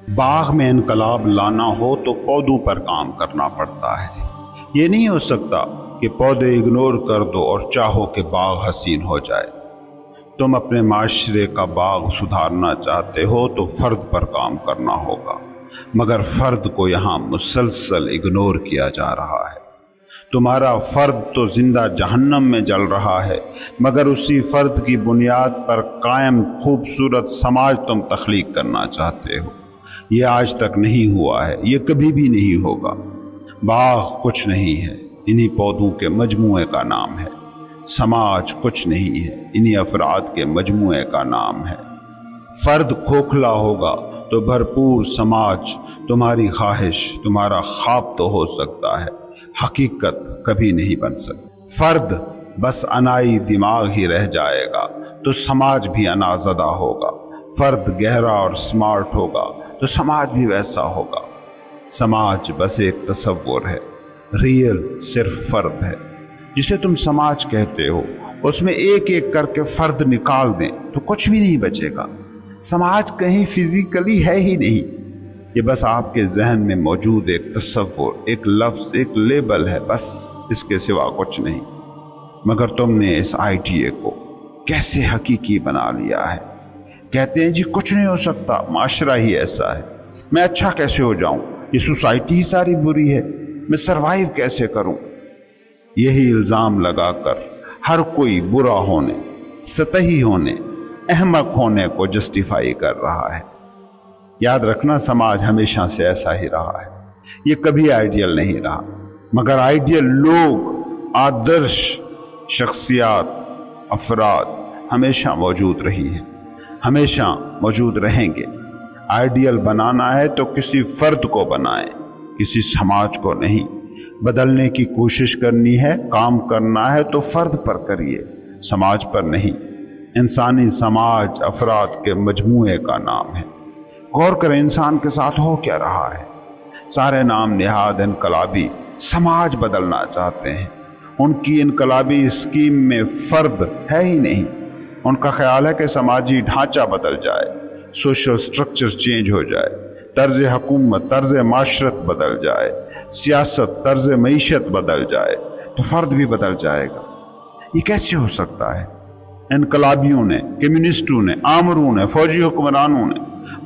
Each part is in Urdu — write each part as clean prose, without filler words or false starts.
باغ میں انقلاب لانا ہو تو پودوں پر کام کرنا پڑتا ہے۔ یہ نہیں ہو سکتا کہ پودے اگنور کر دو اور چاہو کہ باغ حسین ہو جائے۔ تم اپنے معاشرے کا باغ سدھارنا چاہتے ہو تو فرد پر کام کرنا ہوگا، مگر فرد کو یہاں مسلسل اگنور کیا جا رہا ہے۔ تمہارا فرد تو زندہ جہنم میں جل رہا ہے، مگر اسی فرد کی بنیاد پر قائم خوبصورت سماج تم تخلیق کرنا چاہتے ہو۔ یہ آج تک نہیں ہوا ہے، یہ کبھی بھی نہیں ہوگا۔ باغ کچھ نہیں ہے، انہی پودوں کے مجموعے کا نام ہے۔ سماج کچھ نہیں ہے، انہی افراد کے مجموعے کا نام ہے۔ فرد کھوکھلا ہوگا تو بھرپور سماج تمہاری خواہش، تمہارا خواب تو ہو سکتا ہے، حقیقت کبھی نہیں بن سکتی۔ فرد بس انائی دماغ ہی رہ جائے گا تو سماج بھی انا زدہ ہوگا۔ فرد گہرا اور سمارٹ ہوگا تو سماج بھی ویسا ہوگا۔ سماج بس ایک تصور ہے، ریئل صرف فرد ہے۔ جسے تم سماج کہتے ہو اس میں ایک ایک کر کے فرد نکال دیں تو کچھ بھی نہیں بچے گا۔ سماج کہیں فزیکلی ہے ہی نہیں، یہ بس آپ کے ذہن میں موجود ایک تصور، ایک لفظ، ایک لیبل ہے، بس اس کے سوا کچھ نہیں۔ مگر تم نے اس آئیڈیا کو کیسے حقیقی بنا لیا ہے۔ کہتے ہیں جی کچھ نہیں ہو سکتا، معاشرہ ہی ایسا ہے، میں اچھا کیسے ہو جاؤں، یہ سوسائٹی ہی ساری بری ہے، میں سروائیو کیسے کروں۔ یہی الزام لگا کر ہر کوئی برا ہونے، سطحی ہونے، احمق ہونے کو جسٹیفائی کر رہا ہے۔ یاد رکھنا سماج ہمیشہ سے ایسا ہی رہا ہے، یہ کبھی آئیڈیل نہیں رہا، مگر آئیڈیل لوگ، آدرش شخصیات، افراد ہمیشہ موجود رہی ہیں، ہمیشہ موجود رہیں گے۔ آئیڈیل بنانا ہے تو کسی فرد کو بنائیں، کسی سماج کو نہیں۔ بدلنے کی کوشش کرنی ہے، کام کرنا ہے تو فرد پر کریے، سماج پر نہیں۔ انسانی سماج افراد کے مجموعے کا نام ہے۔ غور کریں انسان کے ساتھ ہو کیا رہا ہے۔ سارے نام نہاد انقلابی سماج بدلنا چاہتے ہیں، ان کی انقلابی اسکیم میں فرد ہے ہی نہیں۔ ان کا خیال ہے کہ سماجی ڈھانچہ بدل جائے، سوشل سٹرکچر چینج ہو جائے، طرز حکومت، طرز معاشرت بدل جائے، سیاست، طرز معیشت بدل جائے تو فرد بھی بدل جائے گا۔ یہ کیسے ہو سکتا ہے؟ انقلابیوں نے، کمیونسٹوں نے، آمروں نے، فوجی حکمرانوں نے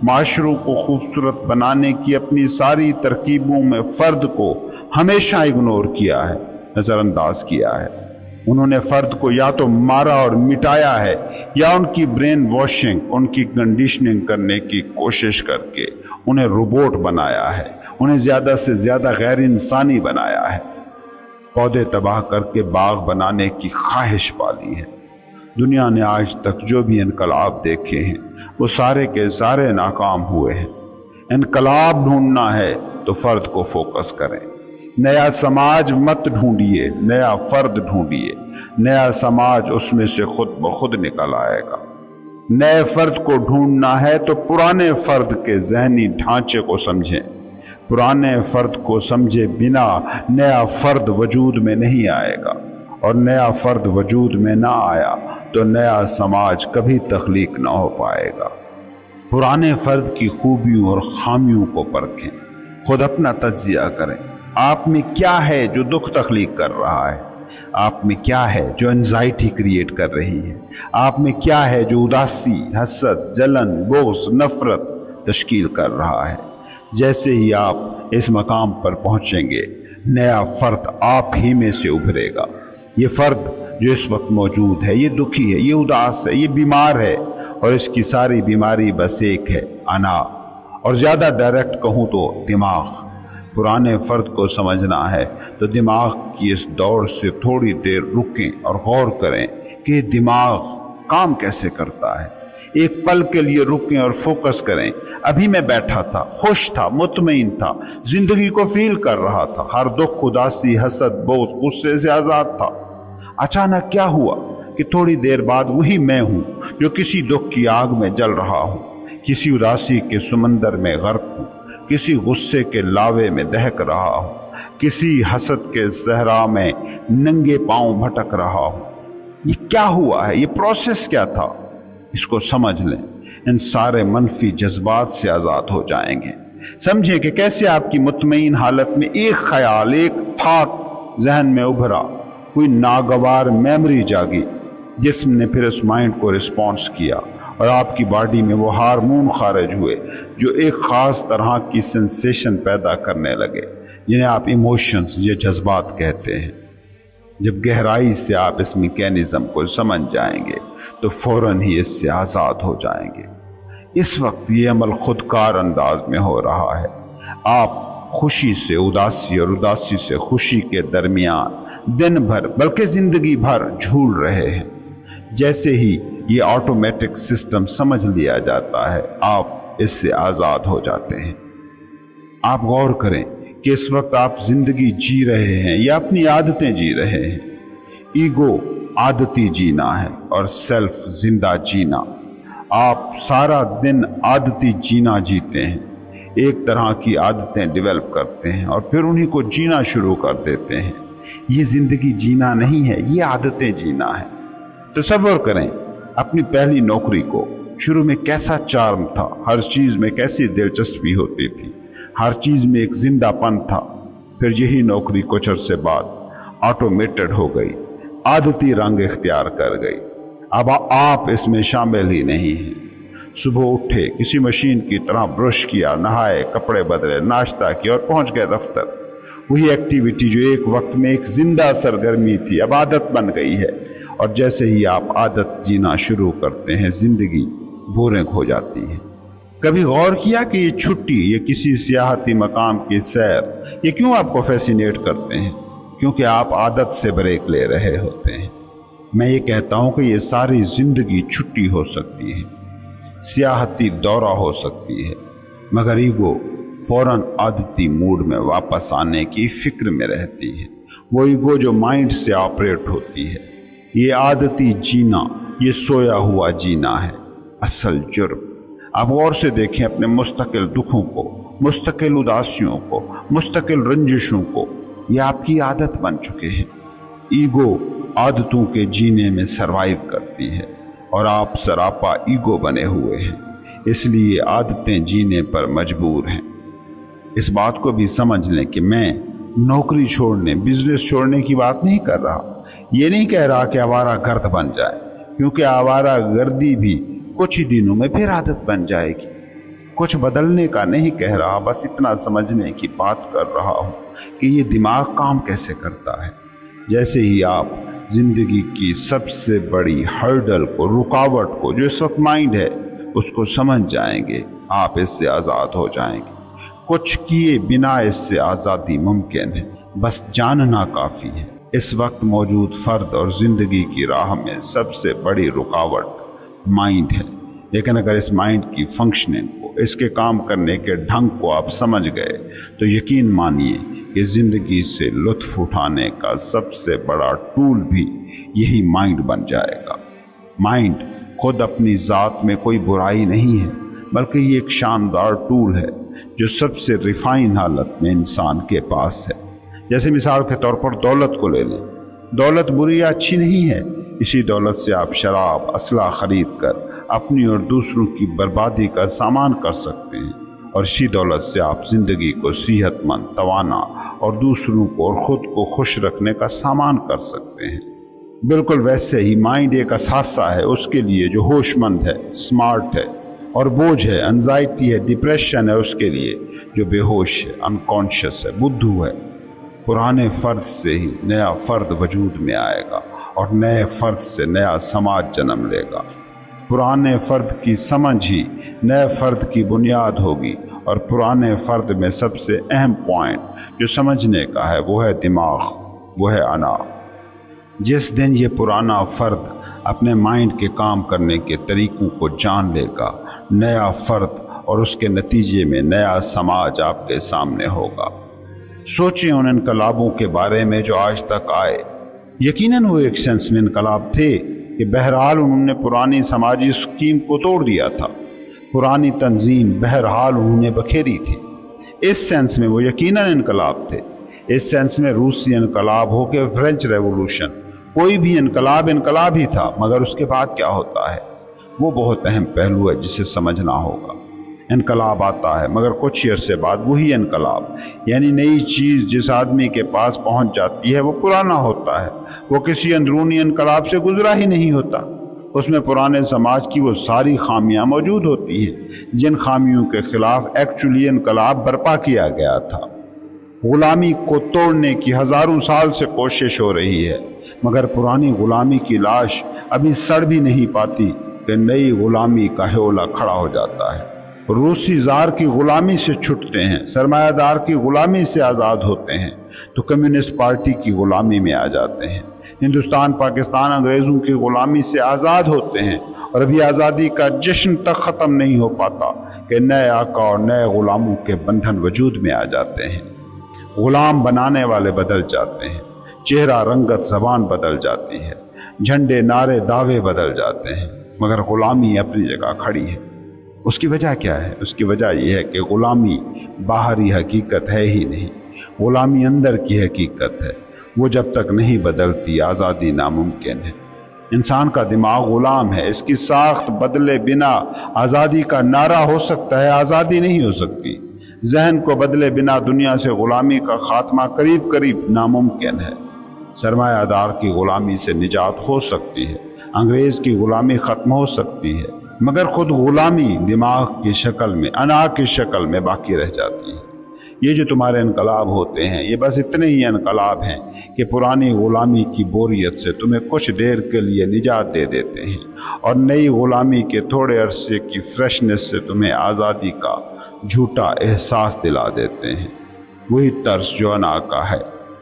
معاشروں کو خوبصورت بنانے کی اپنی ساری ترکیبوں میں فرد کو ہمیشہ اگنور کیا ہے، نظر انداز کیا ہے۔ انہوں نے فرد کو یا تو مارا اور مٹایا ہے، یا ان کی برین واشنگ، ان کی کنڈیشننگ کرنے کی کوشش کر کے انہیں روبوٹ بنایا ہے، انہیں زیادہ سے زیادہ غیر انسانی بنایا ہے۔ پودے تباہ کر کے باغ بنانے کی خواہش پالی ہے۔ دنیا نے آج تک جو بھی انقلاب دیکھے ہیں وہ سارے کے سارے ناکام ہوئے ہیں۔ انقلاب ڈھونڈنا ہے تو فرد کو فوکس کریں۔ نیا سماج مت ڈھونڈیے، نیا فرد ڈھونڈیے، نیا سماج اس میں سے خود بخود نکل آئے گا۔ نئے فرد کو ڈھونڈنا ہے تو پرانے فرد کے ذہنی ڈھانچے کو سمجھیں۔ پرانے فرد کو سمجھے بنا نیا فرد وجود میں نہیں آئے گا، اور نیا فرد وجود میں نہ آیا تو نیا سماج کبھی تخلیق نہ ہو پائے گا۔ پرانے فرد کی خوبیوں اور خامیوں کو پرکھیں، خود اپنا تجزیہ کریں۔ آپ میں کیا ہے جو دکھ تخلیق کر رہا ہے؟ آپ میں کیا ہے جو انزائٹی کریٹ کر رہی ہے؟ آپ میں کیا ہے جو اداسی، حسد، جلن، بغض، نفرت تشکیل کر رہا ہے؟ جیسے ہی آپ اس مقام پر پہنچیں گے، نیا فرد آپ ہی میں سے ابھرے گا۔ یہ فرد جو اس وقت موجود ہے، یہ دکھی ہے، یہ اداس ہے، یہ بیمار ہے، اور اس کی ساری بیماری بس ایک ہے، انا، اور زیادہ ڈائریکٹ کہوں تو دماغ۔ پرانے فرد کو سمجھنا ہے تو دماغ کی اس دوڑ سے تھوڑی دیر رکیں اور غور کریں کہ یہ دماغ کام کیسے کرتا ہے۔ ایک پل کے لیے رکیں اور فوکس کریں۔ ابھی میں بیٹھا تھا، خوش تھا، مطمئن تھا، زندگی کو فیل کر رہا تھا، ہر دکھ، اداسی، حسد، بغض، غصے سے آزاد تھا۔ اچانک کیا ہوا کہ تھوڑی دیر بعد وہی میں ہوں جو کسی دکھ کی آگ میں جل رہا ہوں، کسی اداسی کے سمندر میں غرق ہوں، کسی غصے کے لاوے میں دہک رہا ہوں، کسی حسد کے صحرا میں ننگے پاؤں بھٹک رہا ہوں۔ یہ کیا ہوا ہے، یہ پروسیس کیا تھا، اس کو سمجھ لیں، ان سارے منفی جذبات سے آزاد ہو جائیں گے۔ سمجھیں کہ کیسے آپ کی مطمئن حالت میں ایک خیال، ایک تھاٹ ذہن میں ابھرا، کوئی ناگوار میموری جاگی، جسم نے پھر اس مائنڈ کو رسپانس کیا اور آپ کی باڈی میں وہ ہارمون خارج ہوئے جو ایک خاص طرح کی سینسیشن پیدا کرنے لگے، جنہیں آپ ایموشنز یا جذبات کہتے ہیں۔ جب گہرائی سے آپ اس میکینزم کو سمجھ جائیں گے تو فوراً ہی اس سے آزاد ہو جائیں گے۔ اس وقت یہ عمل خودکار انداز میں ہو رہا ہے۔ آپ خوشی سے اداسی اور اداسی سے خوشی کے درمیان دن بھر بلکہ زندگی بھر جھول رہے ہیں۔ جیسے ہی یہ آٹومیٹک سسٹم سمجھ لیا جاتا ہے، آپ اس سے آزاد ہو جاتے ہیں۔ آپ غور کریں کہ اس وقت آپ زندگی جی رہے ہیں یا اپنی عادتیں جی رہے ہیں۔ ایگو عادتی جینا ہے اور سیلف زندہ جینا۔ آپ سارا دن عادتی جینا جیتے ہیں، ایک طرح کی عادتیں ڈیولپ کرتے ہیں اور پھر انہی کو جینا شروع کر دیتے ہیں۔ یہ زندگی جینا نہیں ہے، یہ عادتیں جینا ہے۔ تصور کریں اپنی پہلی نوکری کو، شروع میں کیسا چارم تھا، ہر چیز میں کیسی دلچسپی ہوتی تھی، ہر چیز میں ایک زندہ پن تھا۔ پھر یہی نوکری کچھ عرصے بعد آٹومیٹڈ ہو گئی، عادتی رنگ اختیار کر گئی۔ اب آپ اس میں شامل ہی نہیں ہیں۔ صبح اٹھے، کسی مشین کی طرح برش کیا، نہائے، کپڑے بدلے، ناشتہ کیا اور پہنچ گئے دفتر۔ وہی ایکٹیویٹی جو ایک وقت میں ایک زندہ سرگرمی تھی اب عادت بن گئی ہے، اور جیسے ہی آپ عادت جینا شروع کرتے ہیں زندگی بورنگ ہو جاتی ہے۔ کبھی غور کیا کہ یہ چھٹی یا کسی سیاحتی مقام کی سیر یہ کیوں آپ کو فیسینیٹ کرتے ہیں؟ کیونکہ آپ عادت سے بریک لے رہے ہوتے ہیں۔ میں یہ کہتا ہوں کہ یہ ساری زندگی چھٹی ہو سکتی ہے، سیاحتی دورہ ہو سکتی ہے، مگر ایگو فوراً عادتی موڈ میں واپس آنے کی فکر میں رہتی ہے۔ وہ ایگو جو مائنڈ سے آپریٹ ہوتی ہے۔ یہ عادتی جینا، یہ سویا ہوا جینا ہے اصل جرم۔ آپ غور سے دیکھیں اپنے مستقل دکھوں کو، مستقل اداسیوں کو، مستقل رنجشوں کو، یہ آپ کی عادت بن چکے ہیں۔ ایگو عادتوں کے جینے میں سروائیو کرتی ہے اور آپ سراپا ایگو بنے ہوئے ہیں، اس لیے عادتیں جینے پر مجبور ہیں۔ اس بات کو بھی سمجھ لیں کہ میں نوکری چھوڑنے، بزنس چھوڑنے کی بات نہیں کر رہا۔ یہ نہیں کہہ رہا کہ آوارہ گرد بن جائے، کیونکہ آوارہ گردی بھی کچھ ہی دنوں میں پھر عادت بن جائے گی۔ کچھ بدلنے کا نہیں کہہ رہا، بس اتنا سمجھنے کی بات کر رہا ہوں کہ یہ دماغ کام کیسے کرتا ہے۔ جیسے ہی آپ زندگی کی سب سے بڑی ہرڈل کو، رکاوٹ کو، جو اس وقت مائنڈ ہے، اس کو سمجھ جائیں گے، آپ اس سے آزاد ہو جائیں گے۔ کچھ کیے بنا اس سے آزادی ممکن ہے، بس جاننا کافی ہے۔ اس وقت موجود فرد اور زندگی کی راہ میں سب سے بڑی رکاوٹ مائنڈ ہے، لیکن اگر اس مائنڈ کی فنکشننگ کو، اس کے کام کرنے کے ڈھنگ کو آپ سمجھ گئے تو یقین مانیے کہ زندگی سے لطف اٹھانے کا سب سے بڑا ٹول بھی یہی مائنڈ بن جائے گا۔ مائنڈ خود اپنی ذات میں کوئی برائی نہیں ہے، بلکہ یہ ایک شاندار ٹول ہے جو سب سے ریفائن حالت میں انسان کے پاس ہے۔ جیسے مثال کے طور پر دولت کو لے لیں۔ دولت بری یا اچھی نہیں ہے، اسی دولت سے آپ شراب، اسلحہ خرید کر اپنی اور دوسروں کی بربادی کا سامان کر سکتے ہیں، اور اسی دولت سے آپ زندگی کو صحت مند، توانا اور دوسروں کو اور خود کو خوش رکھنے کا سامان کر سکتے ہیں۔ بالکل ویسے ہی مائنڈ ایک اثاثہ ہے اس کے لیے جو ہوش مند ہے، اسمارٹ ہے، اور بوجھ ہے، انزائٹی ہے، ڈپریشن ہے اس کے لیے جو بے ہوش ہے، انکانشیس ہے، بدھو ہے۔ پرانے فرد سے ہی نیا فرد وجود میں آئے گا اور نئے فرد سے نیا سماج جنم لے گا۔ پرانے فرد کی سمجھ ہی نئے فرد کی بنیاد ہوگی، اور پرانے فرد میں سب سے اہم پوائنٹ جو سمجھنے کا ہے وہ ہے دماغ، وہ ہے انا۔ جس دن یہ پرانا فرد اپنے مائنڈ کے کام کرنے کے طریقوں کو جان لے گا، نیا فرد اور اس کے نتیجے میں نیا سماج آپ کے سامنے ہوگا۔ سوچیں ان انقلابوں کے بارے میں جو آج تک آئے، یقیناً وہ ایک سینس میں انقلاب تھے کہ بہرحال انہوں نے پرانی سماجی اسکیم کو توڑ دیا تھا، پرانی تنظیم بہرحال انہوں نے بکھیری تھی۔ اس سینس میں وہ یقیناً انقلاب تھے۔ اس سینس میں روسی انقلاب ہو کہ فرینچ ریولوشن، کوئی بھی انقلاب انقلاب ہی تھا، مگر اس کے بعد کیا ہوتا ہے وہ بہت اہم پہلو ہے جسے سمجھنا ہوگا۔ انقلاب آتا ہے مگر کچھ عرصے بعد وہی انقلاب، یعنی نئی چیز جس آدمی کے پاس پہنچ جاتی ہے وہ پرانا ہوتا ہے، وہ کسی اندرونی انقلاب سے گزرا ہی نہیں ہوتا۔ اس میں پرانے سماج کی وہ ساری خامیاں موجود ہوتی ہیں جن خامیوں کے خلاف ایکچولی انقلاب برپا کیا گیا تھا۔ غلامی کو توڑنے کی ہزاروں سال سے کوشش ہو رہی ہے، مگر پرانی غلامی کی لاش ابھی سڑ بھی نہیں پاتی کہ نئی غلامی کا ہیولا کھڑا ہو جاتا ہے۔ روسی زار کی غلامی سے چھٹتے ہیں، سرمایہ دار کی غلامی سے آزاد ہوتے ہیں تو کمیونسٹ پارٹی کی غلامی میں آ جاتے ہیں۔ ہندوستان پاکستان انگریزوں کی غلامی سے آزاد ہوتے ہیں اور ابھی آزادی کا جشن تک ختم نہیں ہو پاتا کہ نئے آقا اور نئے غلاموں کے بندھن وجود میں آ جاتے ہیں۔ غلام بنانے والے بدل جاتے ہیں، چہرہ رنگت زبان بدل جاتی ہے، جھنڈے نعرے دعوے بدل جاتے ہیں، مگر غلامی اپنی جگہ کھڑی ہے۔ اس کی وجہ کیا ہے؟ اس کی وجہ یہ ہے کہ غلامی باہری حقیقت ہے ہی نہیں، غلامی اندر کی حقیقت ہے۔ وہ جب تک نہیں بدلتی آزادی ناممکن ہے۔ انسان کا دماغ غلام ہے، اس کی ساخت بدلے بنا آزادی کا نعرہ ہو سکتا ہے، آزادی نہیں ہو سکتی۔ ذہن کو بدلے بنا دنیا سے غلامی کا خاتمہ قریب قریب ناممکن ہے۔ سرمایہ دار کی غلامی سے نجات ہو سکتی ہے، انگریز کی غلامی ختم ہو سکتی ہے، مگر خود غلامی دماغ کی شکل میں، انا کی شکل میں باقی رہ جاتی ہے۔ یہ جو تمہارے انقلاب ہوتے ہیں یہ بس اتنے ہی انقلاب ہیں کہ پرانی غلامی کی بوریت سے تمہیں کچھ دیر کے لیے نجات دے دیتے ہیں اور نئی غلامی کے تھوڑے عرصے کی فریشنس سے تمہیں آزادی کا جھوٹا احساس دلا دیتے ہیں۔ وہی طرز جو انا کا ہے،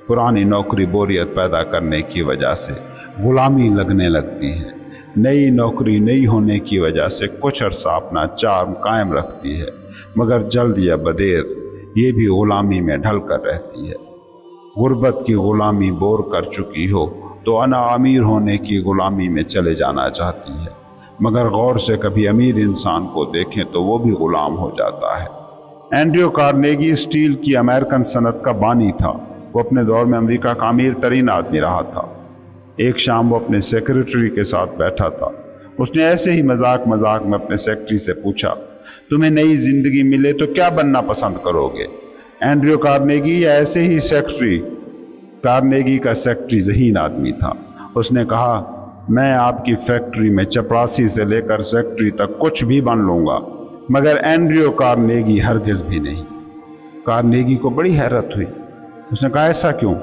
پرانی نوکری بوریت پیدا کرنے کی وجہ سے غلامی لگنے لگتی ہے، نئی نوکری نئی ہونے کی وجہ سے کچھ عرصہ اپنا چارم قائم رکھتی ہے، مگر جلد یا بدیر یہ بھی غلامی میں ڈھل کر رہتی ہے۔ غربت کی غلامی بور کر چکی ہو تو انا امیر ہونے کی غلامی میں چلے جانا چاہتی ہے، مگر غور سے کبھی امیر انسان کو دیکھیں تو وہ بھی غلام ہو جاتا ہے۔ اینڈریو کارنیگی اسٹیل کی امریکن صنعت کا بانی تھا، وہ اپنے دور میں امریکہ کا امیر ترین آدمی رہا تھا۔ ایک شام وہ اپنے سیکرٹری کے ساتھ بیٹھا تھا، اس نے ایسے ہی مذاق میں اپنے سیکرٹری سے پوچھا، تمہیں نئی زندگی ملے تو کیا بننا پسند کرو گے، اینڈریو کارنیگی یا ایسے ہی سیکرٹری؟ کارنیگی کا سیکرٹری ذہین آدمی تھا، اس نے کہا، میں آپ کی فیکٹری میں چپراسی سے لے کر سیکرٹری تک کچھ بھی بن لوں گا، مگر اینڈریو کارنیگی ہرگز بھی نہیں۔ کارنیگی کو بڑی حیرت ہوئی، اس نے کہا، ایسا کیوں؟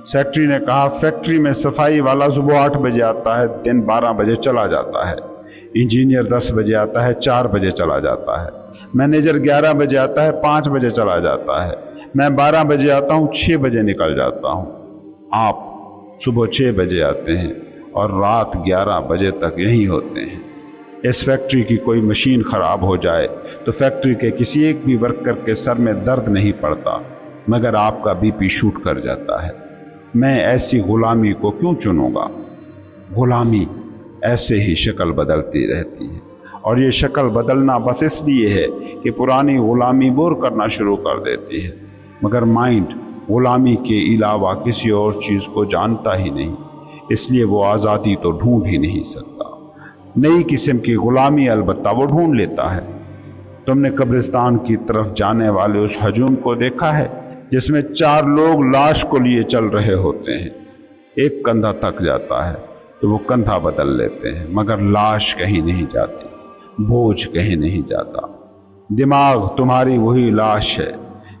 سیکرٹری نے کہا، فیکٹری میں صفائی والا صبح 8 بجے آتا ہے، دن 12 بجے چلا جاتا ہے، انجینئر 10 بجے آتا ہے، 4 بجے چلا جاتا ہے، مینیجر 11 بجے آتا ہے، 5 بجے چلا جاتا ہے، میں 12 بجے آتا ہوں، 6 بجے نکل جاتا ہوں۔ آپ صبح 6 بجے آتے ہیں اور رات 11 بجے تک یہیں ہوتے ہیں۔ اس فیکٹری کی کوئی مشین خراب ہو جائے تو فیکٹری کے کسی ایک بھی ورکر کے سر میں درد نہیں پڑتا، مگر آپ کا BP شوٹ کر جاتا ہے۔ میں ایسی غلامی کو کیوں چنوں گا؟ غلامی ایسے ہی شکل بدلتی رہتی ہے، اور یہ شکل بدلنا بس اس لیے ہے کہ پرانی غلامی بور کرنا شروع کر دیتی ہے، مگر مائنڈ غلامی کے علاوہ کسی اور چیز کو جانتا ہی نہیں، اس لیے وہ آزادی تو ڈھونڈ ہی نہیں سکتا۔ نئی قسم کی غلامی البتہ وہ ڈھونڈ لیتا ہے۔ تم نے قبرستان کی طرف جانے والے اس ہجوم کو دیکھا ہے جس میں 4 لوگ لاش کو لیے چل رہے ہوتے ہیں، ایک کندھا تھک جاتا ہے تو وہ کندھا بدل لیتے ہیں، مگر لاش کہیں نہیں جاتی، بوجھ کہیں نہیں جاتا۔ دماغ تمہاری وہی لاش ہے،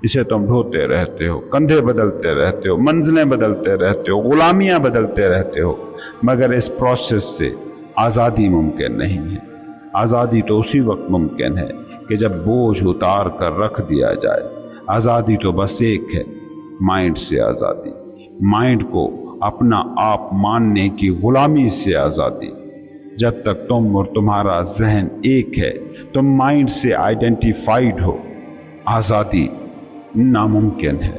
اسے تم ڈھوتے رہتے ہو، کندھے بدلتے رہتے ہو، منزلیں بدلتے رہتے ہو، غلامیاں بدلتے رہتے ہو، مگر اس پروسیس سے آزادی ممکن نہیں ہے۔ آزادی تو اسی وقت ممکن ہے کہ جب بوجھ اتار کر رکھ دیا جائے۔ آزادی تو بس ایک ہے، مائنڈ سے آزادی، مائنڈ کو اپنا آپ ماننے کی غلامی سے آزادی۔ جب تک تم اور تمہارا ذہن ایک ہے، تم مائنڈ سے آئیڈینٹیفائیڈ ہو، آزادی ناممکن ہے۔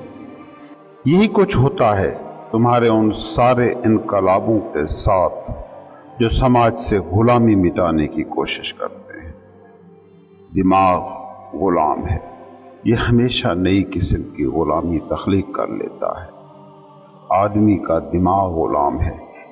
یہی کچھ ہوتا ہے تمہارے ان سارے انقلابوں کے ساتھ جو سماج سے غلامی مٹانے کی کوشش کرتے ہیں۔ دماغ غلام ہے، یہ ہمیشہ نئی قسم کی غلامی تخلیق کر لیتا ہے۔ آدمی کا دماغ غلام ہے،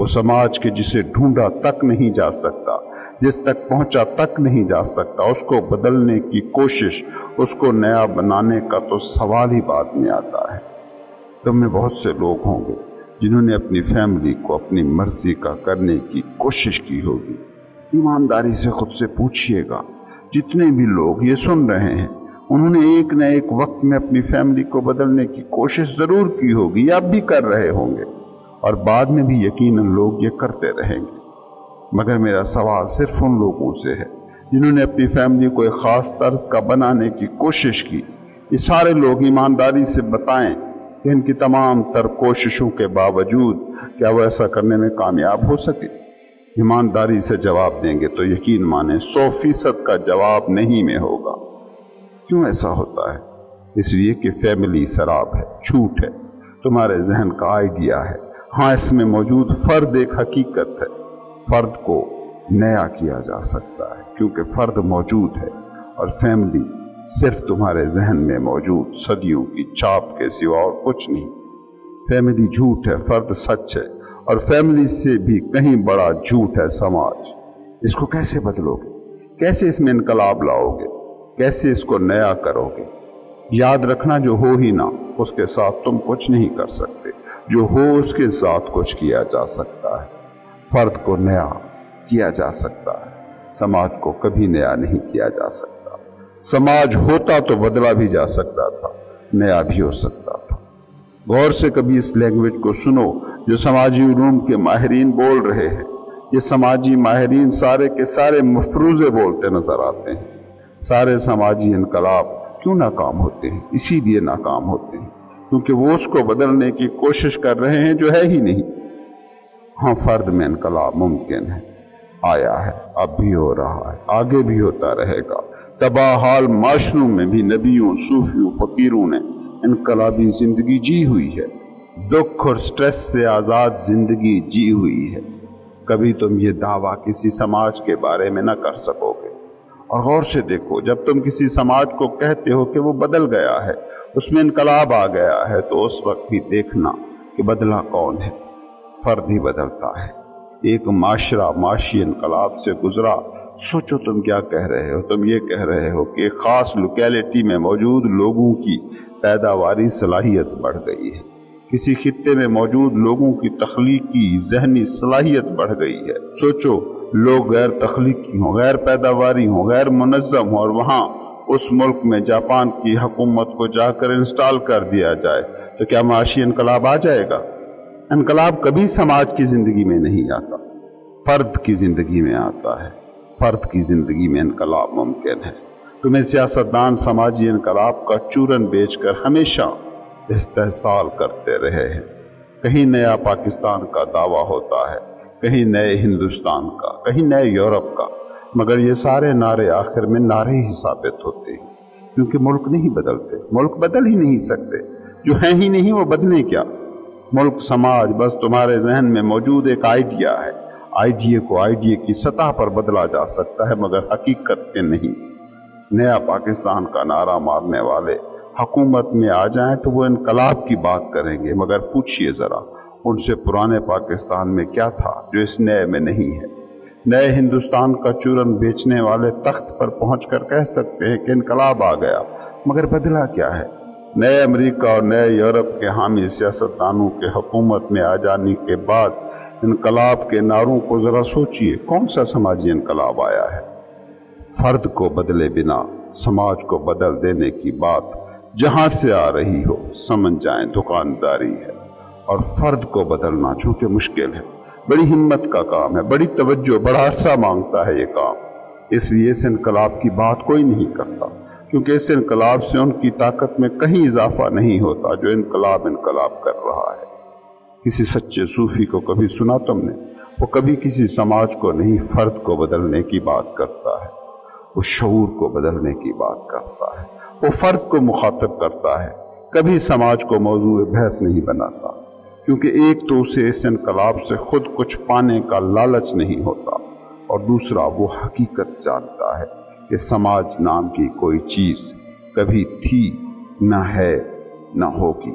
وہ سماج کے جسے ڈھونڈا تک نہیں جا سکتا، جس تک پہنچا تک نہیں جا سکتا، اس کو بدلنے کی کوشش، اس کو نیا بنانے کا تو سوال ہی بعد میں آتا ہے۔ تم میں بہت سے لوگ ہوں گے جنہوں نے اپنی فیملی کو اپنی مرضی کا کرنے کی کوشش کی ہوگی۔ ایمانداری سے خود سے پوچھئے گا، جتنے بھی لوگ یہ سن رہے ہیں انہوں نے ایک نہ ایک وقت میں اپنی فیملی کو بدلنے کی کوشش ضرور کی ہوگی، یا اب بھی کر رہے ہوں گے، اور بعد میں بھی یقیناً لوگ یہ کرتے رہیں گے۔ مگر میرا سوال صرف ان لوگوں سے ہے جنہوں نے اپنی فیملی کو ایک خاص طرز کا بنانے کی کوشش کی۔ یہ سارے لوگ ایمانداری سے بتائیں کہ ان کی تمام تر کوششوں کے باوجود کیا وہ ایسا کرنے میں کامیاب ہو سکے؟ ایمانداری سے جواب دیں گے تو یقین مانیں 100% کا جواب نہیں میں ہوگا۔ کیوں ایسا ہوتا ہے؟ اس لیے کہ فیملی سراب ہے، جھوٹ ہے، تمہارے ذہن کا آئیڈیا ہے۔ ہاں، اس میں موجود فرد ایک حقیقت ہے۔ فرد کو نیا کیا جا سکتا ہے کیونکہ فرد موجود ہے، اور فیملی صرف تمہارے ذہن میں موجود صدیوں کی چھاپ کے سوا اور کچھ نہیں۔ فیملی جھوٹ ہے، فرد سچ ہے، اور فیملی سے بھی کہیں بڑا جھوٹ ہے سماج۔ اس کو کیسے بدلو گے؟ کیسے اس میں انقلاب لاؤ گے؟ کیسے اس کو نیا کرو گے؟ یاد رکھنا، جو ہو ہی نہ اس کے ساتھ تم کچھ نہیں کر سکتے، جو ہو اس کے ساتھ کچھ کیا جا سکتا ہے۔ فرد کو نیا کیا جا سکتا ہے، سماج کو کبھی نیا نہیں کیا جا سکتا۔ سماج ہوتا تو بدلا بھی جا سکتا تھا، نیا بھی ہو سکتا تھا۔ غور سے کبھی اس لینگویج کو سنو جو سماجی علوم کے ماہرین بول رہے ہیں۔ یہ سماجی ماہرین سارے کے سارے مفروضے بولتے نظر آتے ہیں۔ سارے سماجی انقلاب کیوں ناکام ہوتے ہیں؟ اسی لیے ناکام ہوتے ہیں کیونکہ وہ اس کو بدلنے کی کوشش کر رہے ہیں جو ہے ہی نہیں۔ ہاں، فرد میں انقلاب ممکن ہے، آیا ہے، اب بھی ہو رہا ہے، آگے بھی ہوتا رہے گا۔ تباہ حال معاشروں میں بھی نبیوں، صوفیوں، فقیروں نے انقلابی زندگی جی ہوئی ہے، دکھ اور سٹریس سے آزاد زندگی جی ہوئی ہے۔ کبھی تم یہ دعویٰ کسی سماج کے بارے میں نہ کر سکو گے۔ اور غور سے دیکھو، جب تم کسی سماج کو کہتے ہو کہ وہ بدل گیا ہے، اس میں انقلاب آ گیا ہے، تو اس وقت بھی دیکھنا کہ بدلا کون ہے؟ فرد ہی بدلتا ہے۔ ایک معاشرہ معاشی انقلاب سے گزرا۔ سوچو تم کیا کہہ رہے ہو؟ تم یہ کہہ رہے ہو کہ ایک خاص لوکیلٹی میں موجود لوگوں کی پیداواری صلاحیت بڑھ گئی ہے، کسی خطے میں موجود لوگوں کی تخلیقی ذہنی صلاحیت بڑھ گئی ہے۔ سوچو لوگ غیر تخلیقی ہوں، غیر پیداواری ہوں، غیر منظم ہوں، اور وہاں اس ملک میں جاپان کی حکومت کو جا کر انسٹال کر دیا جائے، تو کیا معاشی انقلاب آ جائے گا؟ انقلاب کبھی سماج کی زندگی میں نہیں آتا، فرد کی زندگی میں آتا ہے۔ فرد کی زندگی میں انقلاب ممکن ہے۔ تمہیں سیاستدان سماجی انقلاب کا چورن بیچ کر ہمیشہ استحصال کرتے رہے ہیں۔ کہیں نیا پاکستان کا دعویٰ ہوتا ہے، کہیں نئے ہندوستان کا، کہیں نئے یورپ کا، مگر یہ سارے نعرے آخر میں نعرے ہی ثابت ہوتے ہیں، کیونکہ ملک نہیں بدلتے، ملک بدل ہی نہیں سکتے، جو ہیں ہی نہیں وہ بدلیں کیا؟ ملک، سماج بس تمہارے ذہن میں موجود ایک آئیڈیا ہے۔ آئیڈیا کو آئیڈیا کی سطح پر بدلا جا سکتا ہے، مگر حقیقت کے نہیں۔ نیا پاکستان کا نعرہ مارنے والے حکومت میں آ جائیں تو وہ انقلاب کی بات کریں گے، مگر پوچھئے ذرا ان سے پرانے پاکستان میں کیا تھا جو اس نئے میں نہیں ہے؟ نئے ہندوستان کا چورن بیچنے والے تخت پر پہنچ کر کہہ سکتے ہیں کہ انقلاب آ گیا، مگر بدلا کیا ہے؟ نئے امریکہ اور نئے یورپ کے حامی سیاستدانوں کے حکومت میں آ جانے کے بعد انقلاب کے نعروں کو ذرا سوچئے، کون سا سماجی انقلاب آیا ہے؟ فرد کو بدلے بنا سماج کو بدل دینے کی بات جہاں سے آ رہی ہو، سمجھ جائیں دکانداری ہے۔ اور فرد کو بدلنا چونکہ مشکل ہے، بڑی ہمت کا کام ہے، بڑی توجہ، بڑا عرصہ مانگتا ہے یہ کام، اس لیے اس انقلاب کی بات کوئی نہیں کرتا، کیونکہ اس انقلاب سے ان کی طاقت میں کہیں اضافہ نہیں ہوتا جو انقلاب کر رہا ہے۔ کسی سچے صوفی کو کبھی سنا تم نے؟ وہ کبھی کسی سماج کو نہیں، فرد کو بدلنے کی بات کرتا ہے، وہ شعور کو بدلنے کی بات کرتا ہے، وہ فرد کو مخاطب کرتا ہے، کبھی سماج کو موضوع بحث نہیں بناتا، کیونکہ ایک تو اسے اس انقلاب سے خود کچھ پانے کا لالچ نہیں ہوتا، اور دوسرا وہ حقیقت جانتا ہے کہ سماج نام کی کوئی چیز کبھی تھی، نہ ہے، نہ ہوگی۔